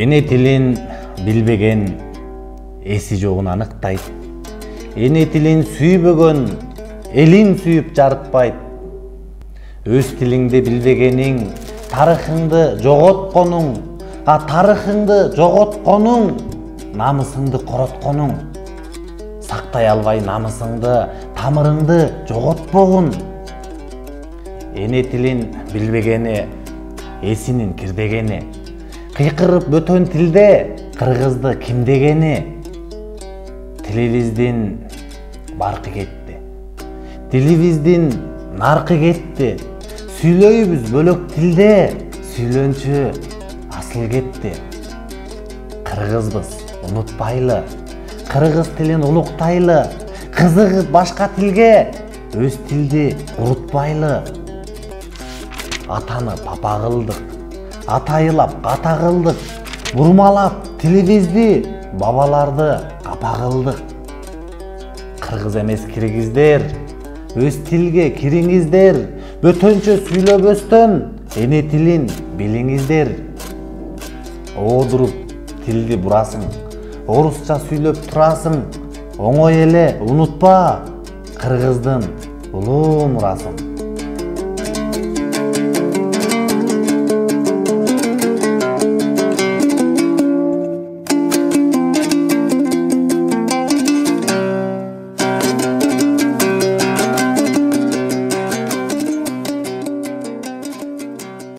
Эне тилин билбеген эси жогун аныктайт. Эне тилин сүйбөгөн элин сүйүп жарытпайт. Өз тилиңди билбегениң тарыхыңды жоготконуң, тарыхыңды жоготконуң намысыңды коротконуң. Сактай албай намысыңды, тамырыңды жоготпогун. Эне тилин билбегени эсинин кирбегени. Кыйкырып бөтөн тилде кыргызды ким дегени. Тилибиздин баркы кетти. Тилибиздин наркы кетти. Сүйлөйбүз бөлөк тилде, сүйлөнчү асыл кетти. Кыргызбыз, унутпайлы. Кыргыз тилин улуктайлы. Кызыгып башка тилге, өз тилди урутпайлы. Атаны папа кылдык, атайылап ката кылдык, бурмалап тилибизди, бабаларды капа кылдык. Кыргыз эмес киргиздер, өз тилге кириңиздер, бөтөнчө сүйлөбөстөн эне тилин билиңиздер. Оодуруп тилди бурасың, орусча сүйлөп турасың, оңой эле унутпа кыргыздын улуу мурасын.